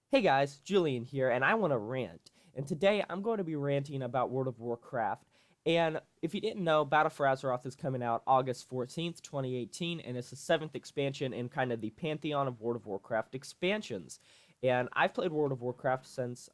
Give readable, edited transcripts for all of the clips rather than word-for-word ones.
Hey guys, Julian here, and I want to rant. And today I'm going to be ranting about World of Warcraft. And if you didn't know, Battle for Azeroth is coming out August 14th, 2018, and it's the 7th expansion in kind of the pantheon of World of Warcraft expansions. And I've played World of Warcraft since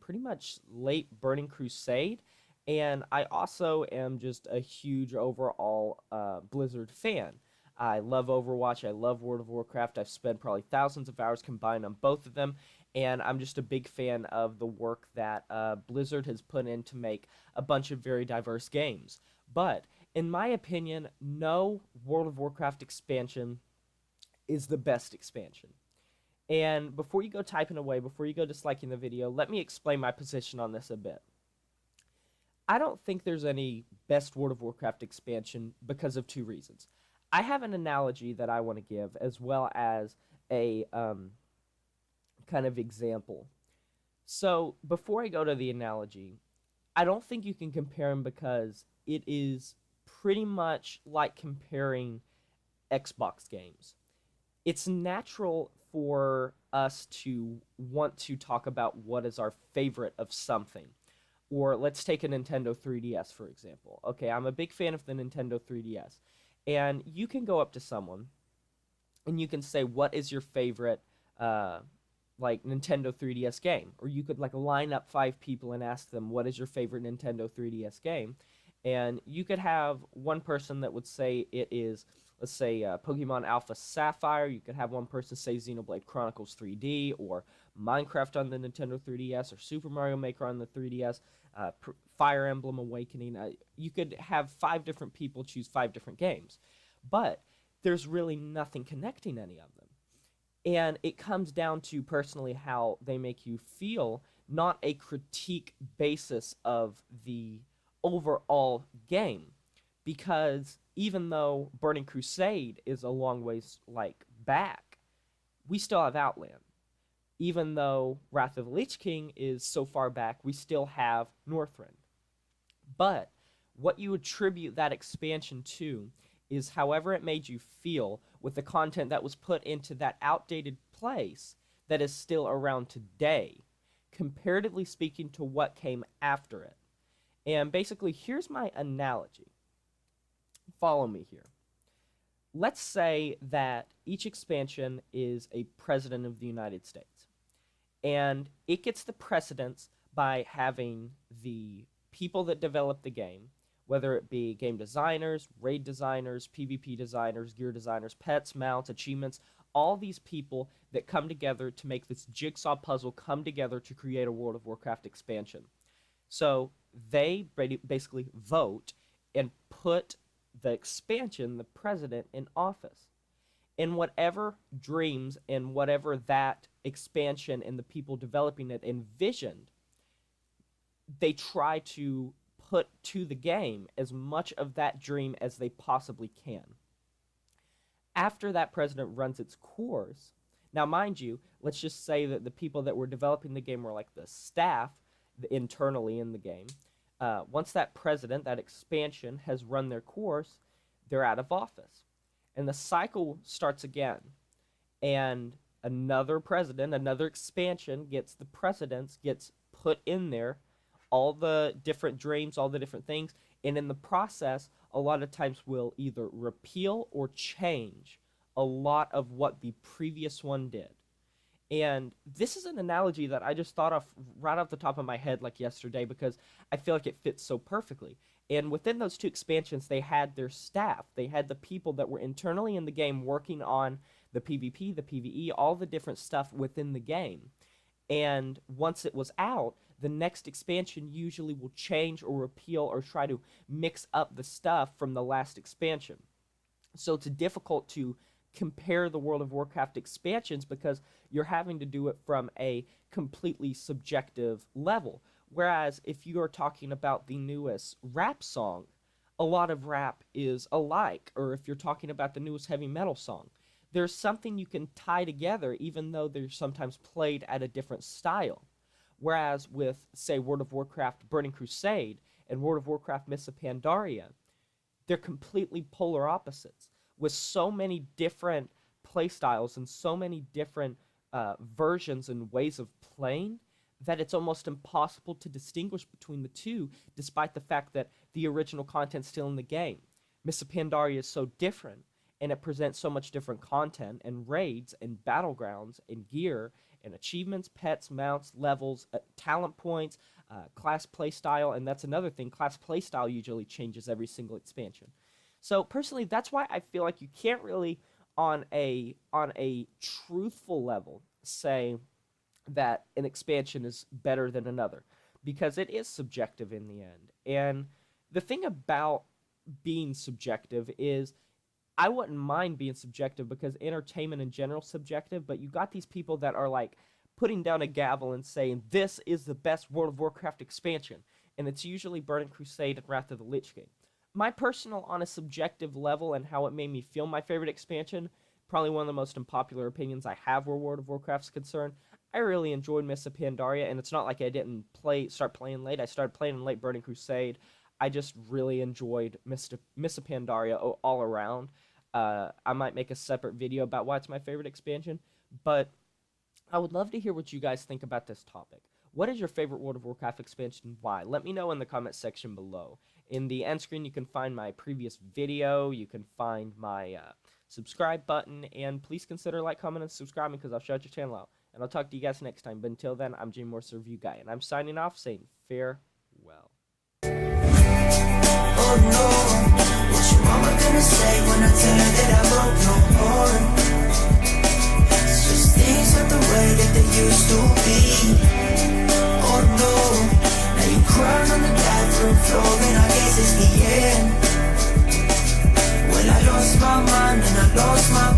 pretty much late Burning Crusade, and I also am just a huge overall Blizzard fan. I love Overwatch, I love World of Warcraft, I've spent probably thousands of hours combined on both of them, and I'm just a big fan of the work that Blizzard has put in to make a bunch of very diverse games. But in my opinion, no World of Warcraft expansion is the best expansion. And before you go typing away, before you go disliking the video, let me explain my position on this a bit. I don't think there's any best World of Warcraft expansion because of two reasons. I have an analogy that I want to give, as well as a kind of example. So before I go to the analogy, I don't think you can compare them because it is pretty much like comparing Xbox games. It's natural for us to want to talk about what is our favorite of something. Or let's take a Nintendo 3DS, for example. Okay, I'm a big fan of the Nintendo 3DS. And you can go up to someone and you can say, what is your favorite like Nintendo 3DS game? Or you could like line up 5 people and ask them, what is your favorite Nintendo 3DS game? And you could have one person that would say it is, let's say, Pokemon Alpha Sapphire. You could have one person say Xenoblade Chronicles 3D, or Minecraft on the Nintendo 3DS, or Super Mario Maker on the 3DS, Fire Emblem Awakening. You could have 5 different people choose 5 different games. But there's really nothing connecting any of them. And it comes down to personally how they make you feel, not a critique basis of the overall game. Because even though Burning Crusade is a long ways like back, we still have Outland. Even though Wrath of the Lich King is so far back, we still have Northrend. But what you attribute that expansion to is however it made you feel with the content that was put into that outdated place that is still around today, comparatively speaking to what came after it. And basically, here's my analogy. Follow me here. Let's say that each expansion is a president of the United States. And it gets the precedence by having the people that develop the game, whether it be game designers, raid designers, PvP designers, gear designers, pets, mounts, achievements, all these people that come together to make this jigsaw puzzle come together to create a World of Warcraft expansion. So they basically vote and put the expansion, the president, in office. And whatever dreams and whatever that expansion and the people developing it envisioned, they try to put to the game as much of that dream as they possibly can. After that president runs its course, now mind you, let's just say that the people that were developing the game were like the staff internally in the game. Once that president, that expansion, has run their course, they're out of office. And the cycle starts again. And another president, another expansion gets the precedence, gets put in there, all the different dreams, all the different things, and in the process, a lot of times will either repeal or change a lot of what the previous one did. And this is an analogy that I just thought of right off the top of my head like yesterday because I feel like it fits so perfectly. And within those 2 expansions, they had their staff. They had the people that were internally in the game working on the PvP, the PvE, all the different stuff within the game. And once it was out, the next expansion usually will change or repeal or try to mix up the stuff from the last expansion. So it's difficult to compare the World of Warcraft expansions because you're having to do it from a completely subjective level. Whereas if you are talking about the newest rap song, a lot of rap is alike. Or if you're talking about the newest heavy metal song, there's something you can tie together even though they're sometimes played at a different style. Whereas with, say, World of Warcraft Burning Crusade and World of Warcraft Mists of Pandaria, they're completely polar opposites with so many different playstyles and so many different versions and ways of playing that it's almost impossible to distinguish between the two, despite the fact that the original content's still in the game. Mists of Pandaria is so different, and it presents so much different content and raids and battlegrounds and gear and achievements, pets, mounts, levels, talent points, class playstyle, and that's another thing. Class playstyle usually changes every single expansion. So personally, that's why I feel like you can't really, on a truthful level, say that an expansion is better than another, because it is subjective in the end. And the thing about being subjective is, I wouldn't mind being subjective because entertainment in general is subjective, but you got these people that are like putting down a gavel and saying this is the best World of Warcraft expansion, and it's usually Burning Crusade and Wrath of the Lich King. My personal, on a subjective level and how it made me feel my favorite expansion, probably one of the most unpopular opinions I have where World of Warcraft's concerned, I really enjoyed Mists of Pandaria, and it's not like I didn't start playing late. I started playing in late Burning Crusade. I just really enjoyed Mists of Pandaria all around. I might make a separate video about why it's my favorite expansion, but I would love to hear what you guys think about this topic. What is your favorite World of Warcraft expansion? Why? Let me know in the comment section below. In the end screen, you can find my previous video. You can find my subscribe button, and please consider like, comment, and subscribing because I'll shout your channel out. And I'll talk to you guys next time. But until then, I'm GMgaming Review Guy, and I'm signing off saying farewell. Oh no, what your mama gonna say when I tell her that I broke no heart? It's just things not the way that they used to be. Oh no, now you crying on the bathroom floor and I guess it's the end. Well, I lost my mind and I lost my